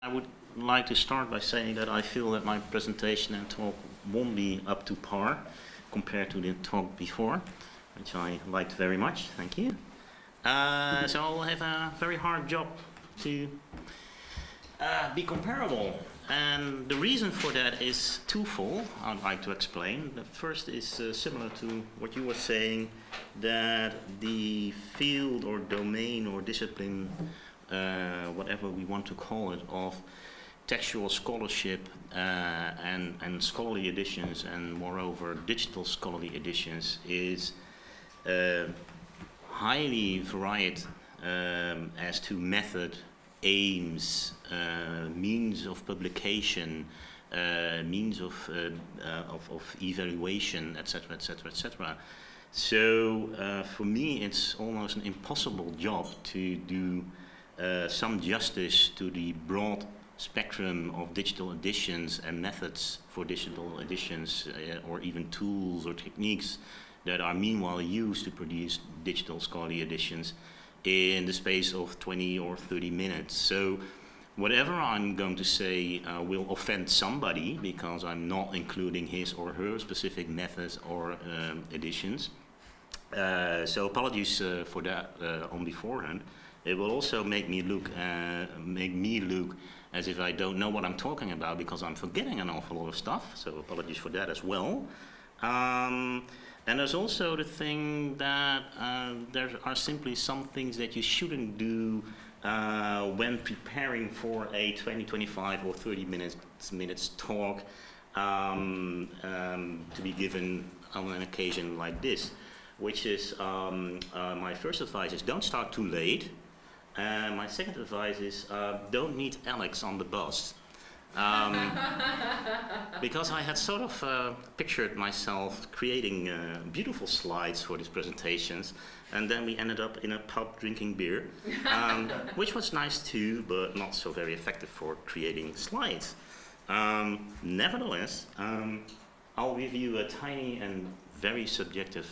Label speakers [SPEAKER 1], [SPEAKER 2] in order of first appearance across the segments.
[SPEAKER 1] I would like to start by saying that I feel that my presentation and talk won't be up to par compared to the talk before, which I liked very much, thank you. So I'll have a very hard job to be comparable. And the reason for that is twofold, I'd like to explain. The first is similar to what you were saying, that the field or domain or discipline, whatever we want to call it, of textual scholarship and scholarly editions, and moreover digital scholarly editions, is highly varied as to method, aims, means of publication, means of evaluation, etc., etc., etc. So for me, it's almost an impossible job to do some justice to the broad spectrum of digital editions and methods for digital editions, or even tools or techniques that are meanwhile used to produce digital scholarly editions in the space of 20 or 30 minutes. So whatever I'm going to say will offend somebody, because I'm not including his or her specific methods or editions. So apologies for that on beforehand. It will also make me look as if I don't know what I'm talking about, because I'm forgetting an awful lot of stuff. So apologies for that as well. And there's also the thing that there are simply some things that you shouldn't do when preparing for a 20, 25 or 30 minutes talk to be given on an occasion like this, which is my first advice is don't start too late. And my second advice is don't meet Alex on the bus. Because I had sort of pictured myself creating beautiful slides for these presentations, and then we ended up in a pub drinking beer, which was nice too, but not so very effective for creating slides. Nevertheless, I'll give you a tiny and very subjective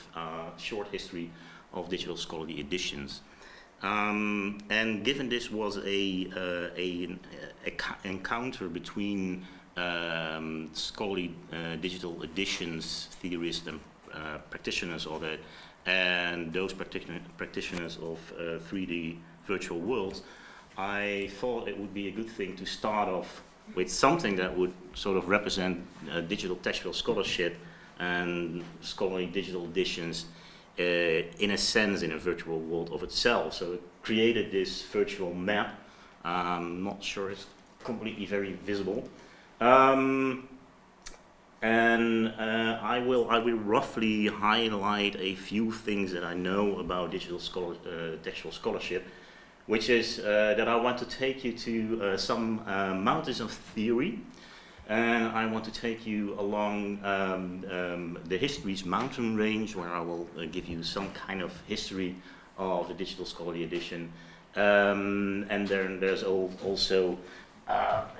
[SPEAKER 1] short history of digital scholarly editions. And given this was an encounter between scholarly digital editions theorists and practitioners of it, and those practitioners of 3D virtual worlds, I thought it would be a good thing to start off with something that would sort of represent digital textual scholarship and scholarly digital editions in a sense in a virtual world of itself. So it created this virtual map. I'm not sure it's completely very visible. And I will roughly highlight a few things that I know about digital textual scholarship, which is that I want to take you to some mountains of theory. And I want to take you along the history's mountain range, where I will give you some kind of history of the digital scholarly edition. And then there's also,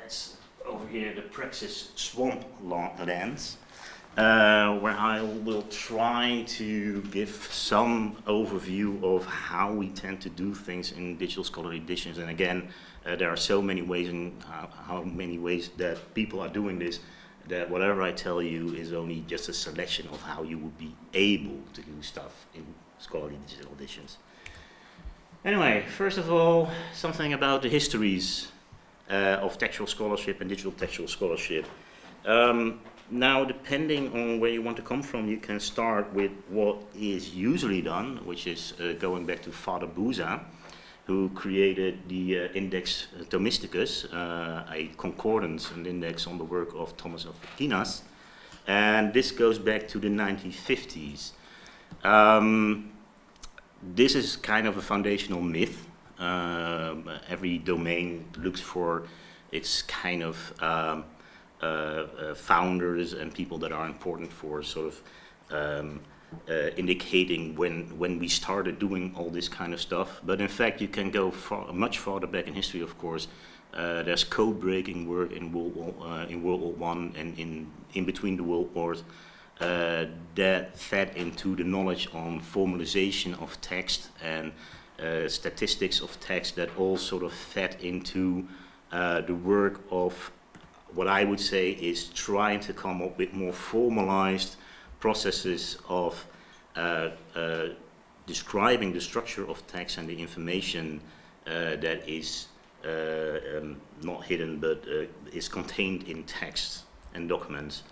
[SPEAKER 1] it's over here, the Praxis swamp lands, where I will try to give some overview of how we tend to do things in digital scholarly editions. And again, there are so many ways and how many ways that people are doing this, that whatever I tell you is only just a selection of how you would be able to do stuff in scholarly digital editions. Anyway, first of all, something about the histories of textual scholarship and digital textual scholarship. Now, depending on where you want to come from, you can start with what is usually done, which is going back to Father Buza, who created the Index Thomisticus, a concordance, an index on the work of Thomas of Aquinas, and this goes back to the 1950s. This is kind of a foundational myth. Every domain looks for its kind of founders and people that are important for sort of indicating when we started doing all this kind of stuff. But in fact, you can go much farther back in history, of course. There's code-breaking work in World War I and in between the world wars that fed into the knowledge on formalization of text and statistics of text, that all sort of fed into the work of what I would say is trying to come up with more formalized processes of describing the structure of text and the information that is not hidden but is contained in text and documents.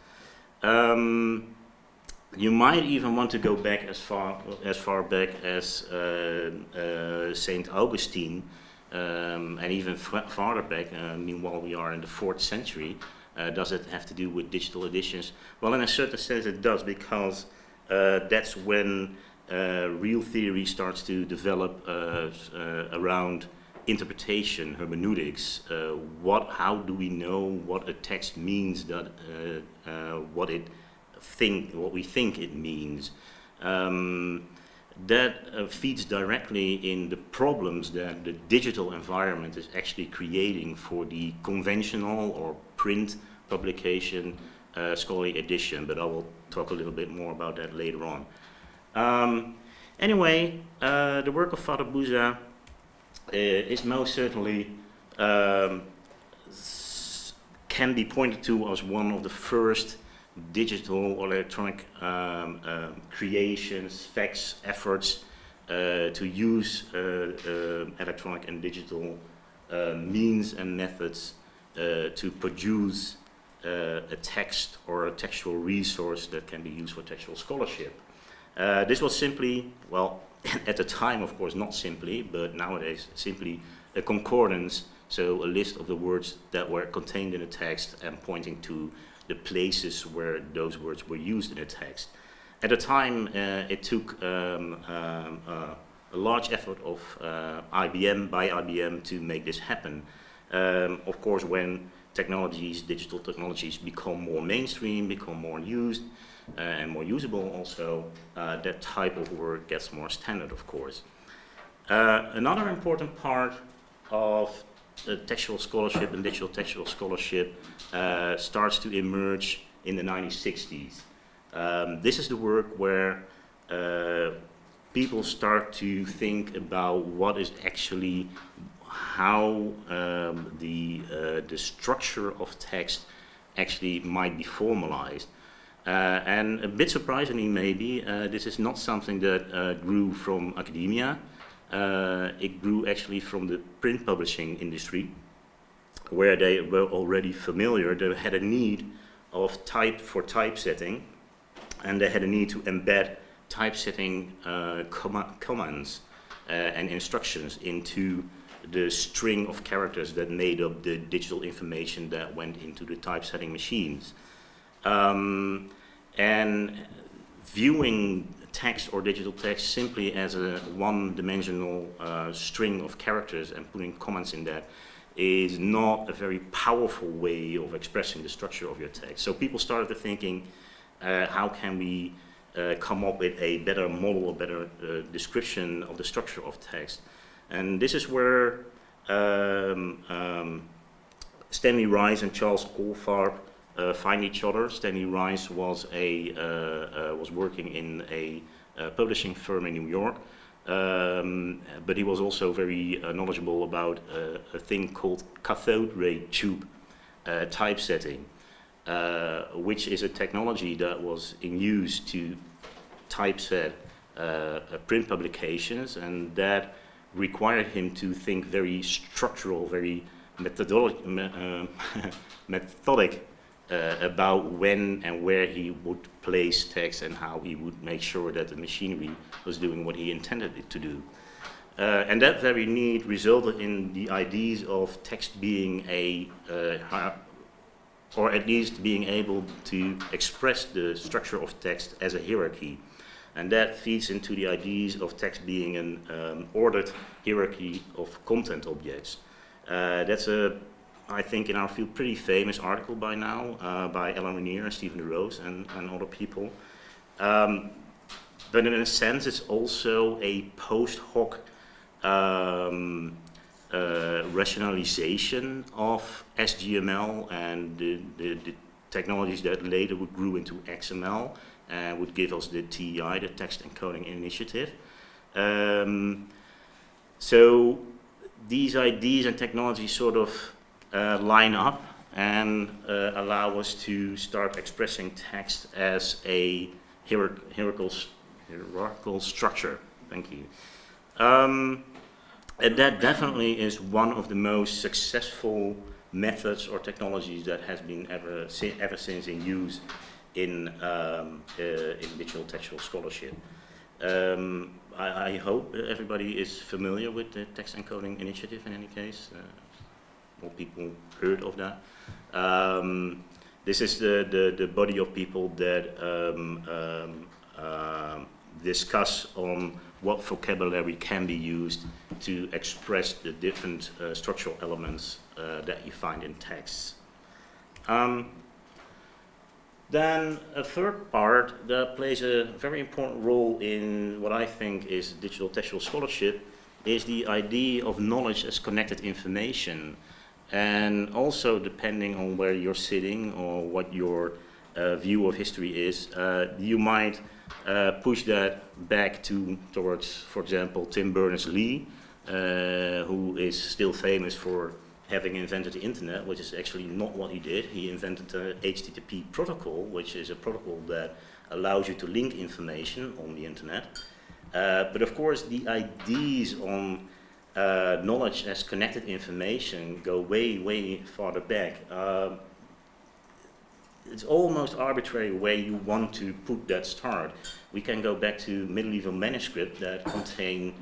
[SPEAKER 1] You might even want to go back as far back as Saint Augustine, and even farther back. Meanwhile, we are in the 4th century. Does it have to do with digital editions? Well, in a certain sense, it does, because that's when real theory starts to develop around interpretation, hermeneutics. How do we know what a text means? What we think it means. That feeds directly in the problems that the digital environment is actually creating for the conventional or print publication, scholarly edition, but I will talk a little bit more about that later on. Anyway, the work of Father Busa is most certainly can be pointed to as one of the first digital or electronic creations, facts, efforts to use electronic and digital means and methods to produce a text or a textual resource that can be used for textual scholarship. This was simply, well, at the time of course not simply, but nowadays simply a concordance, so a list of the words that were contained in a text and pointing to the places where those words were used in a text. At the time, it took a large effort of IBM to make this happen. Of course, when digital technologies become more mainstream, become more used and more usable also, that type of work gets more standard, of course. Another important part of textual scholarship and digital textual scholarship starts to emerge in the 1960s. This is the work where people start to think about what is actually how the structure of text actually might be formalized. And a bit surprisingly maybe, this is not something that grew from academia. It grew actually from the print publishing industry, where they were already familiar. They had a need of typesetting, and they had a need to embed typesetting commands and instructions into the string of characters that made up the digital information that went into the typesetting machines. And viewing text or digital text simply as a one-dimensional string of characters and putting comments in that is not a very powerful way of expressing the structure of your text. So people started thinking, how can we come up with a better model, a better description of the structure of text? And this is where Stanley Rice and Charles Colfarb find each other. Stanley Rice was working in a publishing firm in New York, but he was also very knowledgeable about a thing called cathode ray tube typesetting, which is a technology that was in use to typeset print publications, and that required him to think very structural, very methodic about when and where he would place text and how he would make sure that the machinery was doing what he intended it to do. And that very need resulted in the ideas of text being or at least being able to express the structure of text as a hierarchy. And that feeds into the ideas of text being an ordered hierarchy of content objects. That's I think in our field, pretty famous article by now by Ellen Rainier and Stephen DeRose and other people. But in a sense, it's also a post hoc rationalization of SGML and the technologies that later would grew into XML and would give us the TEI, the Text Encoding Initiative. So these ideas and technologies sort of line up and allow us to start expressing text as a hierarchical structure. Thank you. And that definitely is one of the most successful methods or technologies that has been ever since in use in digital textual scholarship. I hope everybody is familiar with the text encoding initiative in any case. More people heard of that. This is the body of people that discuss on what vocabulary can be used to express the different structural elements that you find in texts. Then a third part that plays a very important role in what I think is digital textual scholarship is the idea of knowledge as connected information. And also, depending on where you're sitting or what your view of history is, you might push that back towards, for example, Tim Berners-Lee, who is still famous for having invented the internet, which is actually not what he did. He invented the HTTP protocol, which is a protocol that allows you to link information on the internet. But of course, the ideas on knowledge as connected information go way, way farther back. It's almost arbitrary where you want to put that start. We can go back to medieval manuscripts that contain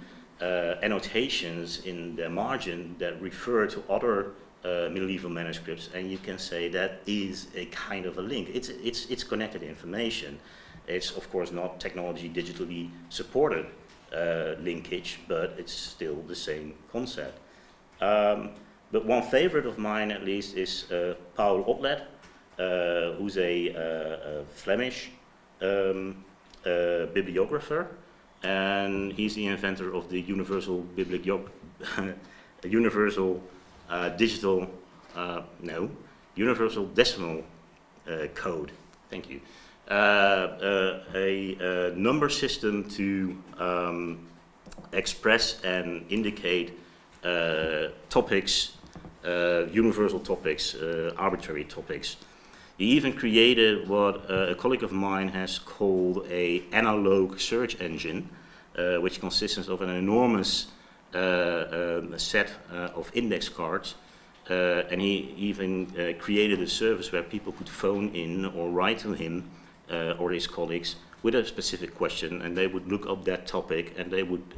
[SPEAKER 1] annotations in the margin that refer to other medieval manuscripts, and you can say that is a kind of a link. It's connected information. It's of course not technology digitally supported linkage, but it's still the same concept. But one favorite of mine, at least, is Paul Otlet, who's a Flemish bibliographer, and he's the inventor of the universal universal decimal code. Thank you. A number system to express and indicate topics, universal topics, arbitrary topics. He even created what a colleague of mine has called an analog search engine, which consists of an enormous set of index cards. And he even created a service where people could phone in or write to him or his colleagues with a specific question, and they would look up that topic and they would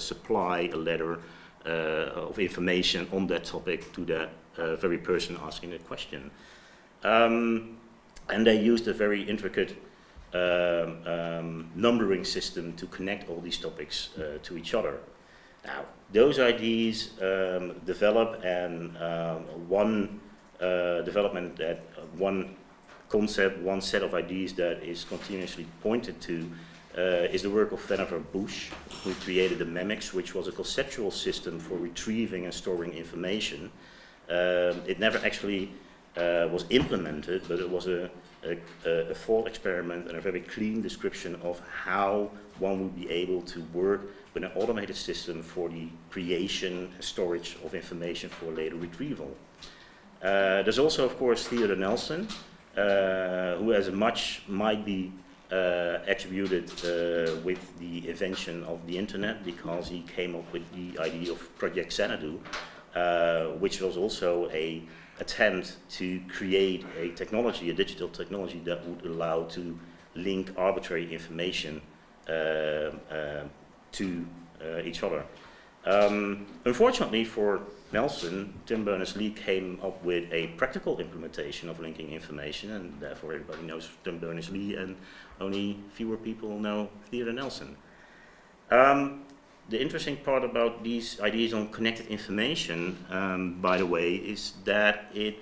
[SPEAKER 1] supply a letter of information on that topic to that very person asking the question. And they used a very intricate numbering system to connect all these topics to each other. Now, those ideas develop, and one development, that one concept, one set of ideas that is continuously pointed to is the work of Vannevar Bush, who created the MEMIX, which was a conceptual system for retrieving and storing information. It never actually was implemented, but it was a thought experiment and a very clean description of how one would be able to work with an automated system for the creation and storage of information for later retrieval. There's also, of course, Theodore Nelson, who as much might be attributed with the invention of the internet, because he came up with the idea of Project Xanadu, which was also an attempt to create a technology, a digital technology that would allow to link arbitrary information to each other. Unfortunately for Nelson, Tim Berners-Lee came up with a practical implementation of linking information, and therefore everybody knows Tim Berners-Lee and only fewer people know Theodore Nelson. The interesting part about these ideas on connected information, by the way, is that it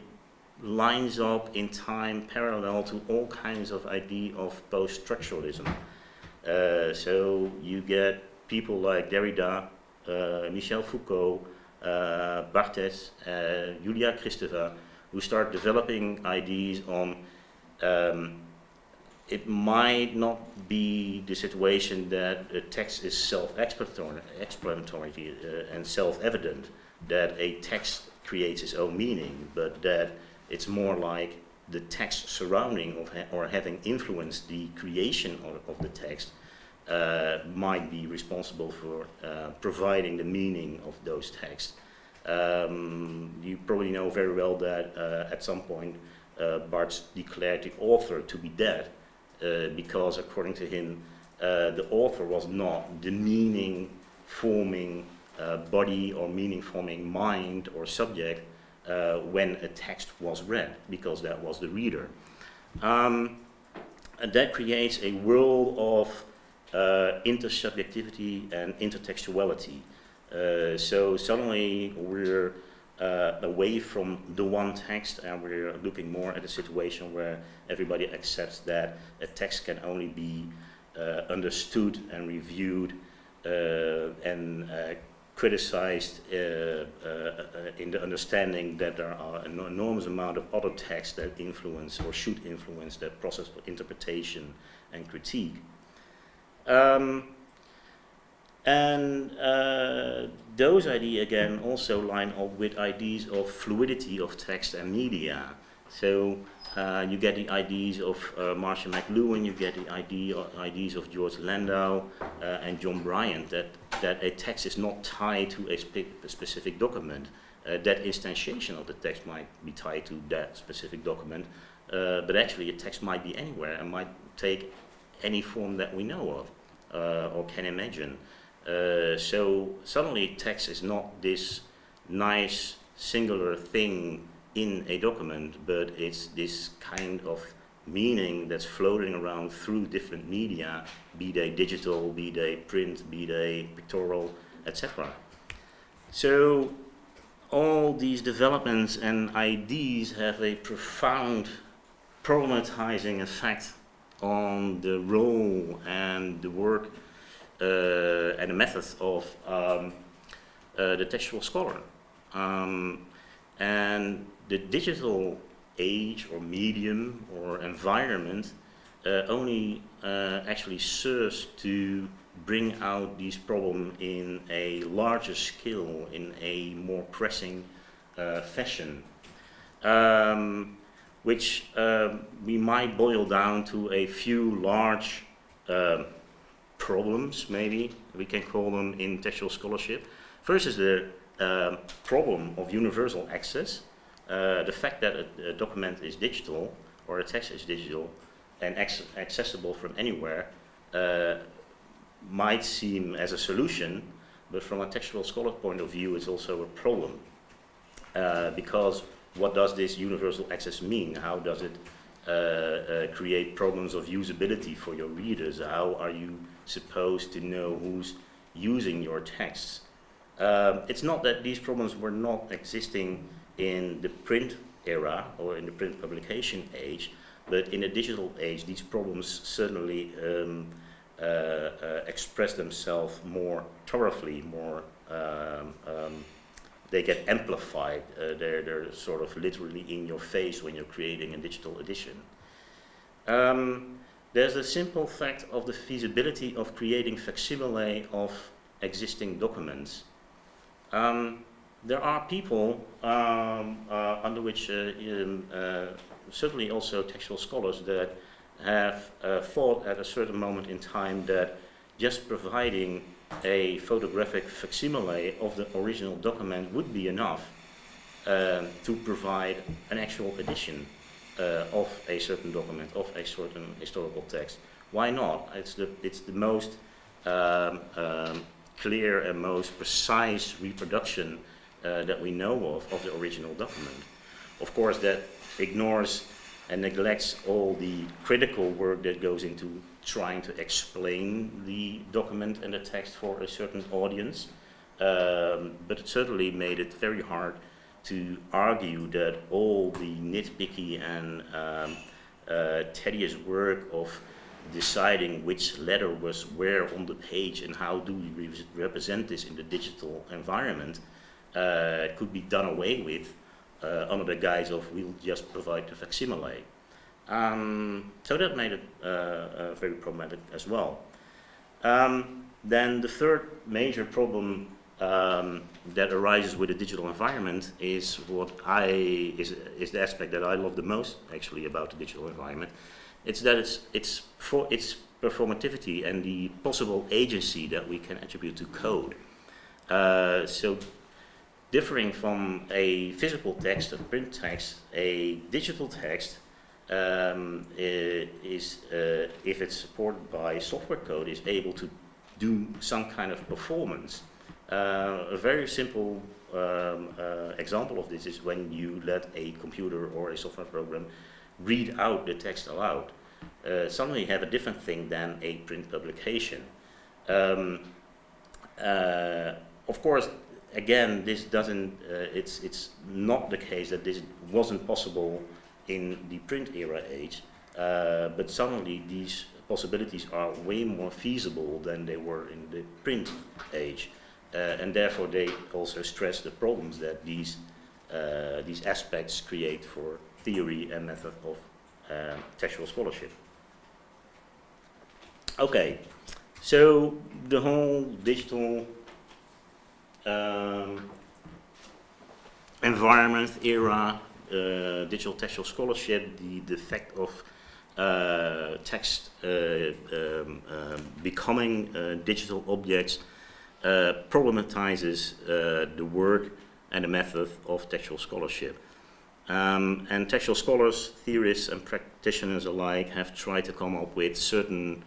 [SPEAKER 1] lines up in time parallel to all kinds of idea of post-structuralism. So you get people like Derrida, Michel Foucault, Barthes, Julia Kristeva, who start developing ideas on it might not be the situation that a text is self-explanatory and self-evident, that a text creates its own meaning, but that it's more like the text surrounding or having influenced the creation of the text might be responsible for providing the meaning of those texts. You probably know very well that at some point Barthes declared the author to be dead because, according to him, the author was not the meaning-forming body or meaning-forming mind or subject when a text was read, because that was the reader. And that creates a world of intersubjectivity and intertextuality. So suddenly we're away from the one text, and we're looking more at a situation where everybody accepts that a text can only be understood and reviewed and criticized in the understanding that there are an enormous amount of other texts that influence or should influence that process for interpretation and critique. Those ideas again also line up with ideas of fluidity of text and media. So you get the ideas of Marshall McLuhan, you get the ideas of George Landau and John Bryant, that a text is not tied to a specific document. That instantiation of the text might be tied to that specific document, but actually a text might be anywhere and might take any form that we know of or can imagine. So suddenly text is not this nice singular thing in a document, but it's this kind of meaning that's floating around through different media, be they digital, be they print, be they pictorial, etc. So all these developments and ideas have a profound problematizing effect on the role and the work and the methods of the textual scholar. And the digital age or medium or environment only actually serves to bring out these problems in a larger scale, in a more pressing fashion, which we might boil down to a few large problems, maybe we can call them, in textual scholarship. First is the problem of universal access. The fact that a document is digital or a text is digital and accessible from anywhere might seem as a solution, but from a textual scholar point of view it's also a problem, because what does this universal access mean? How does it create problems of usability for your readers? How are you supposed to know who's using your texts? It's not that these problems were not existing in the print era or in the print publication age, but in the digital age these problems certainly express themselves more thoroughly, more they get amplified. They're sort of literally in your face when you're creating a digital edition. There's the simple fact of the feasibility of creating facsimile of existing documents. There are people under which certainly also textual scholars that have thought at a certain moment in time that just providing a photographic facsimile of the original document would be enough to provide an actual edition of a certain document, of a certain historical text. Why not? It's the most clear and most precise reproduction that we know of the original document. Of course, that ignores and neglects all the critical work that goes into trying to explain the document and the text for a certain audience, but it certainly made it very hard to argue that all the nitpicky and tedious work of deciding which letter was where on the page and how do we represent this in the digital environment could be done away with under the guise of we'll just provide the facsimile. So that made it very problematic as well. Then the third major problem that arises with a digital environment is is the aspect that I love the most actually about the digital environment. It's that it's performativity and the possible agency that we can attribute to code. So differing from a physical text, a print text, a digital text is if it's supported by software code, is able to do some kind of performance. A very simple example of this is when you let a computer or a software program read out the text aloud. Suddenly you have a different thing than a print publication. Of course, again, this doesn't. It's not the case that this wasn't possible in the print era age, but suddenly these possibilities are way more feasible than they were in the print age, and therefore they also stress the problems that these aspects create for theory and method of textual scholarship. Okay, so the whole digital environment era, digital textual scholarship, the fact of text becoming digital objects problematizes the work and the method of textual scholarship. And textual scholars, theorists and practitioners alike have tried to come up with certain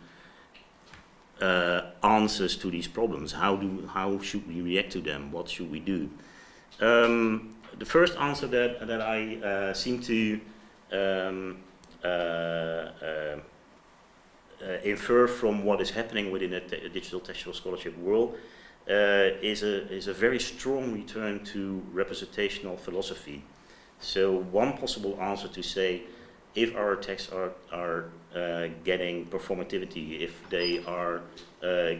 [SPEAKER 1] answers to these problems. How should we react to them? What should we do? The first answer that I seem to infer from what is happening within the digital textual scholarship world is a very strong return to representational philosophy. So one possible answer to say, if our texts are getting performativity, if they are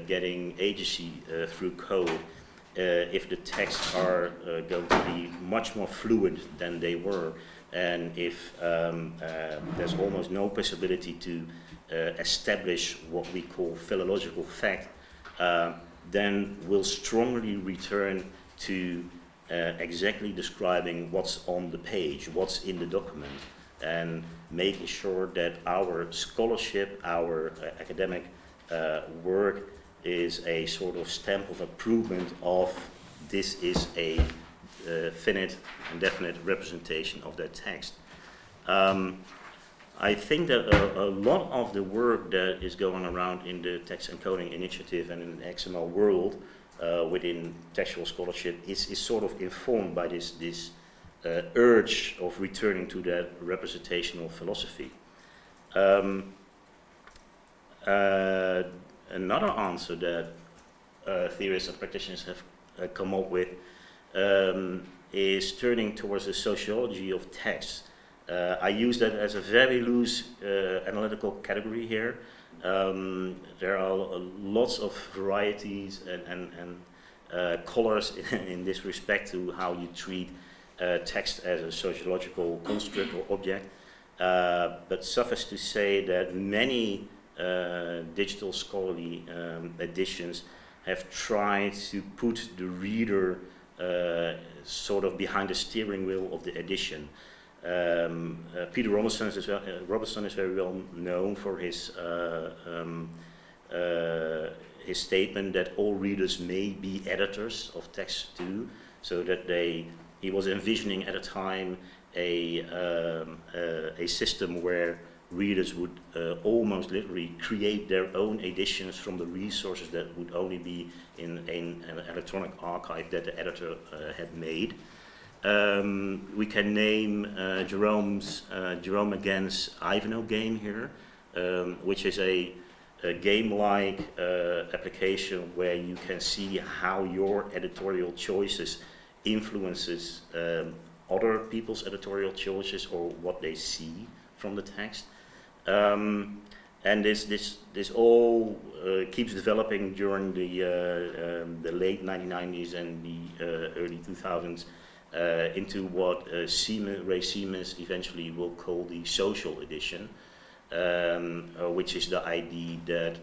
[SPEAKER 1] getting agency through code, if the texts are going to be much more fluid than they were, and if there's almost no possibility to establish what we call philological fact, then we'll strongly return to exactly describing what's on the page, what's in the document, and making sure that our scholarship, our academic work is a sort of stamp of approval of this is a finite and definite representation of that text. I think that a lot of the work that is going around in the text encoding initiative and in the XML world within textual scholarship is sort of informed by this urge of returning to that representational philosophy. Another answer that theorists and practitioners have come up with is turning towards the sociology of text. I use that as a very loose analytical category here. There are lots of varieties and colors in this respect to how you treat text as a sociological construct or object. But suffice to say that many digital scholarly editions have tried to put the reader sort of behind the steering wheel of the edition. Peter Robertson is very well known for his statement that all readers may be editors of text too, so that he was envisioning at a time a system where readers would almost literally create their own editions from the resources that would only be in an electronic archive that the editor had made. We can name Jerome again's Ivanhoe game here, which is a game-like application where you can see how your editorial choices influences other people's editorial choices or what they see from the text. And this all keeps developing during the late 1990s and the early 2000s into what Ray Siemens eventually will call the social edition, which is the idea that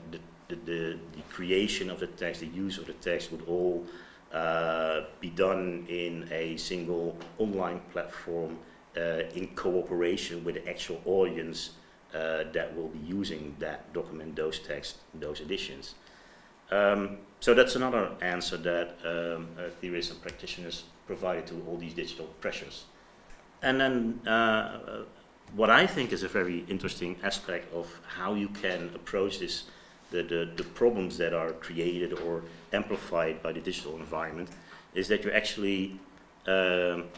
[SPEAKER 1] the creation of the text, the use of the text would all be done in a single online platform in cooperation with the actual audience that will be using that document, those texts, those editions. So that's another answer that theorists and practitioners provided to all these digital pressures. And then what I think is a very interesting aspect of how you can approach this, the problems that are created or amplified by the digital environment, is that you actually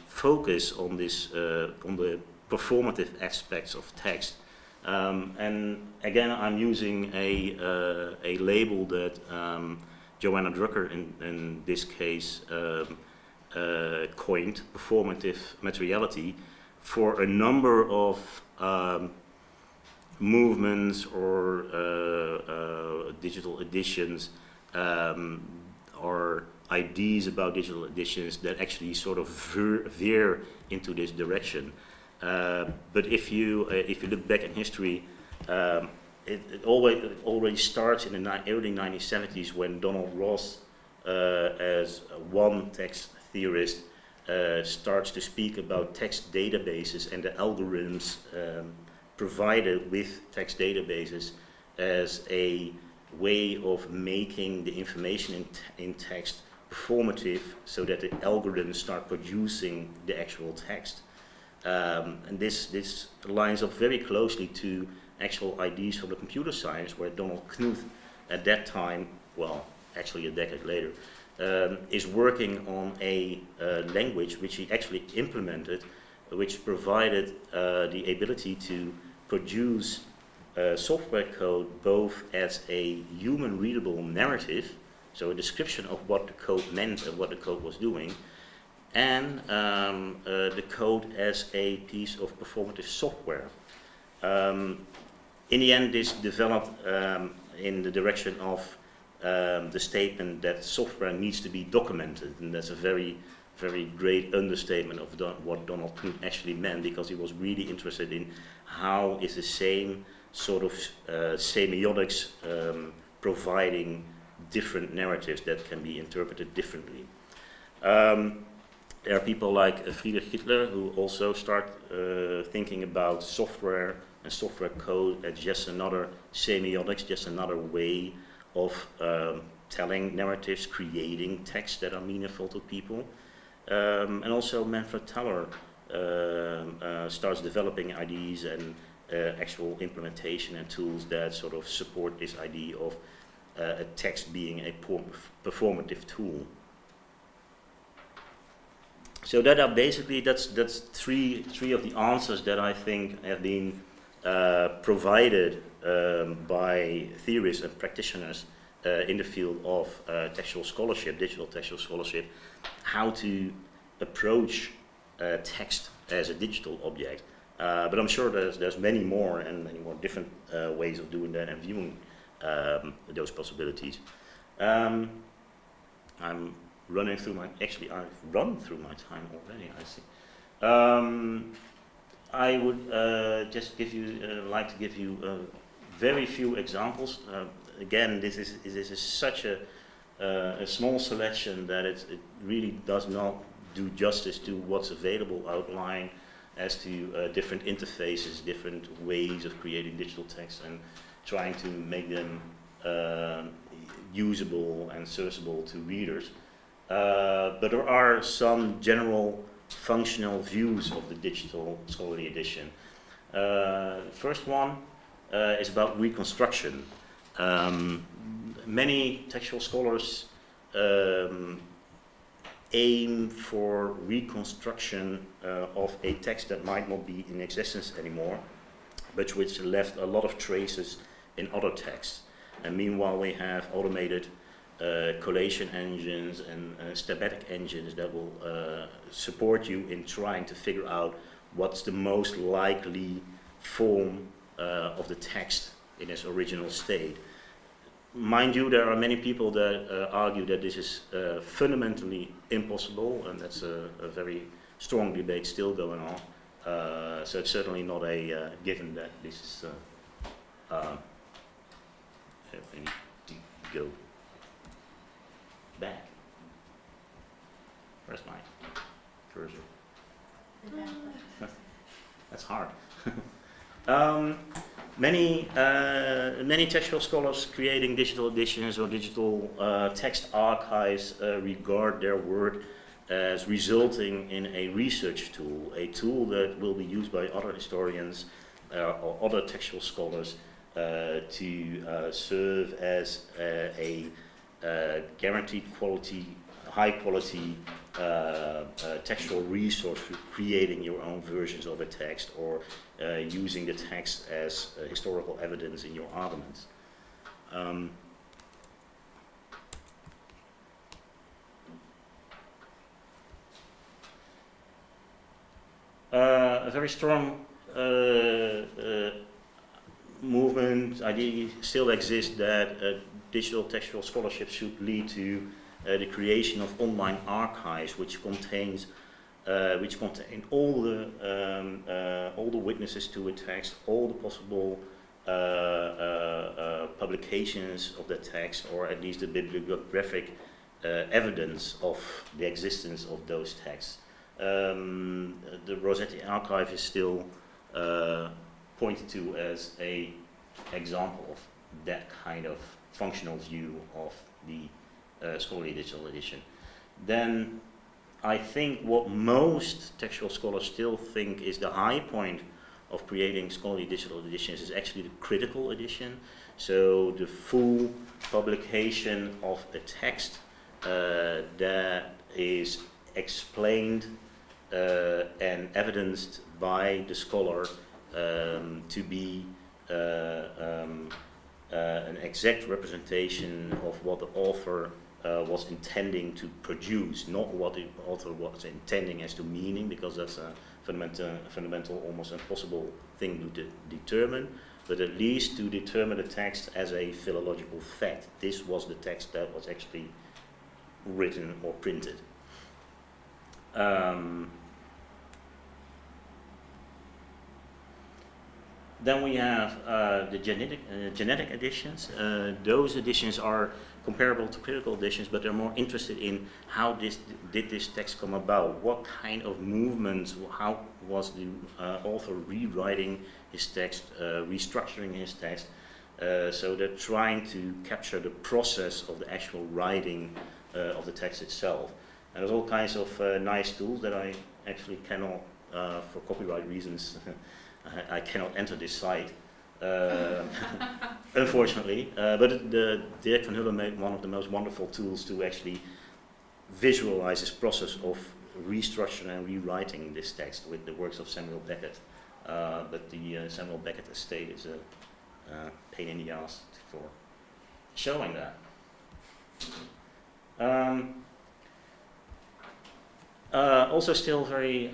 [SPEAKER 1] focus on this, on the performative aspects of text. And again, I'm using a label that Joanna Drucker, in this case, coined, performative materiality, for a number of movements or digital editions or ideas about digital editions that actually sort of veer into this direction. But if you look back in history, it already starts in the early 1970s when Donald Ross, as one text theorist, starts to speak about text databases and the algorithms provided with text databases as a way of making the information in text performative, so that the algorithms start producing the actual text. And this lines up very closely to actual ideas from the computer science, where Donald Knuth at that time, well, actually a decade later, is working on a language which he actually implemented, which provided the ability to produce software code both as a human readable narrative, so a description of what the code meant and what the code was doing, and the code as a piece of performative software. In the end, this developed in the direction of the statement that software needs to be documented, and that's a very, very great understatement of what Donald Knuth actually meant, because he was really interested in how is the same sort of semiotics providing different narratives that can be interpreted differently. There are people like Friedrich Hitler who also start thinking about software and software code as just another semiotics, just another way of telling narratives, creating texts that are meaningful to people. And also Manfred Teller starts developing ideas and actual implementation and tools that sort of support this idea of a text being a performative tool. So that are basically, that's three of the answers that I think have been provided by theorists and practitioners in the field of textual scholarship, digital textual scholarship, how to approach text as a digital object. But I'm sure there's many more and many more different ways of doing that and viewing those possibilities. I'm running through my, actually I've run through my time already, I see. I would just give you, like to give you very few examples. Again, this is such a small selection that it really does not do justice to what's available outlined as to different interfaces, different ways of creating digital text and trying to make them usable and serviceable to readers. But there are some general functional views of the digital scholarly edition. First one is about reconstruction. Many textual scholars aim for reconstruction of a text that might not be in existence anymore, but which left a lot of traces in other texts. And meanwhile we have automated collation engines and static engines that will support you in trying to figure out what's the most likely form of the text in its original state. Mind you, there are many people that argue that this is fundamentally impossible, and that's a very strong debate still going on. So it's certainly not a given that this is I need to go back. Where's my cursor? That's hard. Many textual scholars creating digital editions or digital text archives regard their work as resulting in a research tool, a tool that will be used by other historians or other textual scholars to serve as a guaranteed quality, high quality textual resource for creating your own versions of a text or using the text as historical evidence in your arguments. A very strong movement idea still exists that digital textual scholarship should lead to the creation of online archives, which contain all the witnesses to a text, all the possible publications of the text, or at least the bibliographic evidence of the existence of those texts. The Rossetti archive is still pointed to as an example of that kind of functional view of the scholarly digital edition. Then I think what most textual scholars still think is the high point of creating scholarly digital editions is actually the critical edition. So the full publication of a text that is explained and evidenced by the scholar to be an exact representation of what the author was intending to produce, not what the author was intending as to meaning, because that's a fundamental, almost impossible thing to determine, but at least to determine the text as a philological fact. This was the text that was actually written or printed. Then we have the genetic editions. Those editions are comparable to critical editions, but they're more interested in how did this text come about? What kind of movements? How was the author rewriting his text, restructuring his text? So they're trying to capture the process of the actual writing of the text itself. And there's all kinds of nice tools that I actually cannot, for copyright reasons, I cannot enter this site, unfortunately. But Dirk van Hullen made one of the most wonderful tools to actually visualize this process of restructuring and rewriting this text with the works of Samuel Beckett. But the Samuel Beckett estate is a pain in the ass for showing that. Also still very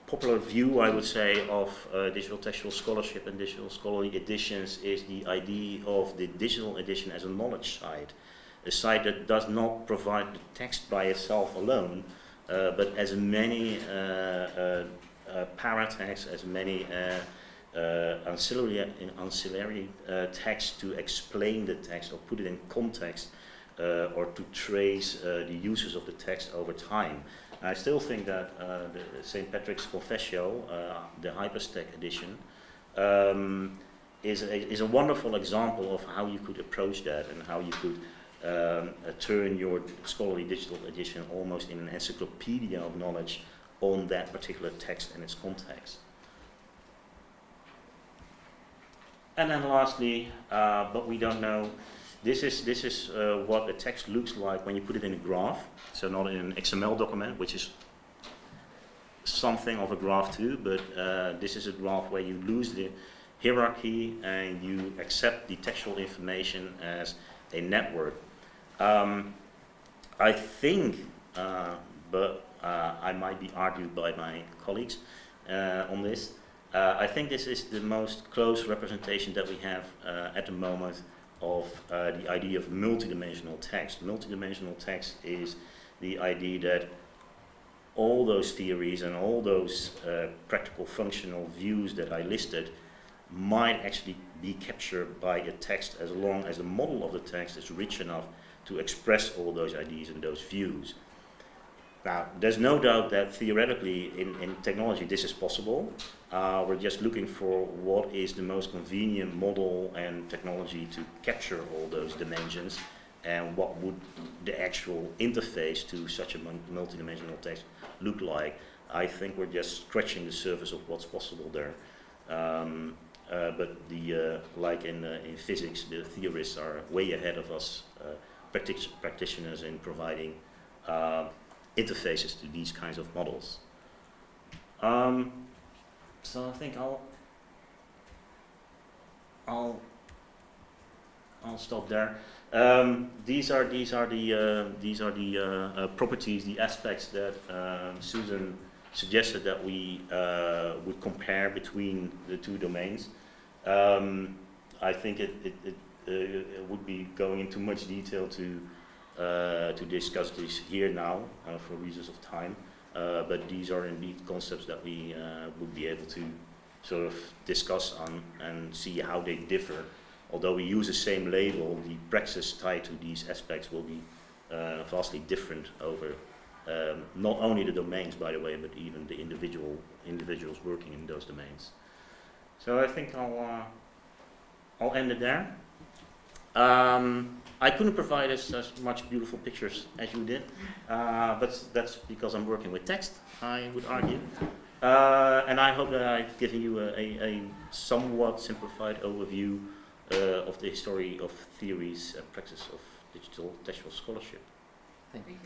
[SPEAKER 1] popular view, I would say, of digital textual scholarship and digital scholarly editions is the idea of the digital edition as a knowledge site. A site that does not provide the text by itself alone, but as many paratexts, as many ancillary texts to explain the text or put it in context, or to trace the uses of the text over time. I still think that the St. Patrick's Confessio, the Hyperstack edition, is a wonderful example of how you could approach that and how you could turn your scholarly digital edition almost in an encyclopedia of knowledge on that particular text and its context. And then lastly, but we don't know, this is what a text looks like when you put it in a graph, so not in an XML document, which is something of a graph too, but this is a graph where you lose the hierarchy and you accept the textual information as a network. I think, but I might be argued by my colleagues on this, I think this is the most close representation that we have at the moment of the idea of multidimensional text. Multidimensional text is the idea that all those theories and all those practical functional views that I listed might actually be captured by a text as long as the model of the text is rich enough to express all those ideas and those views. Now, there's no doubt that theoretically in technology this is possible. We're just looking for what is the most convenient model and technology to capture all those dimensions, and what would the actual interface to such a multidimensional text look like. I think we're just scratching the surface of what's possible there. But like in physics, the theorists are way ahead of us practitioners in providing interfaces to these kinds of models. So I think I'll stop there. These are the properties, the aspects that Susan suggested that we would compare between the two domains. I think it would be going into much detail to discuss this here now for reasons of time, but these are indeed concepts that we would be able to sort of discuss on and see how they differ. Although we use the same label, the praxis tied to these aspects will be vastly different over not only the domains, by the way, but even the individuals working in those domains. So I think I'll end it there. I couldn't provide as much beautiful pictures as you did, but that's because I'm working with text, I would argue. And I hope that I've given you a somewhat simplified overview of the history of theories and practice of digital textual scholarship.
[SPEAKER 2] Thank you.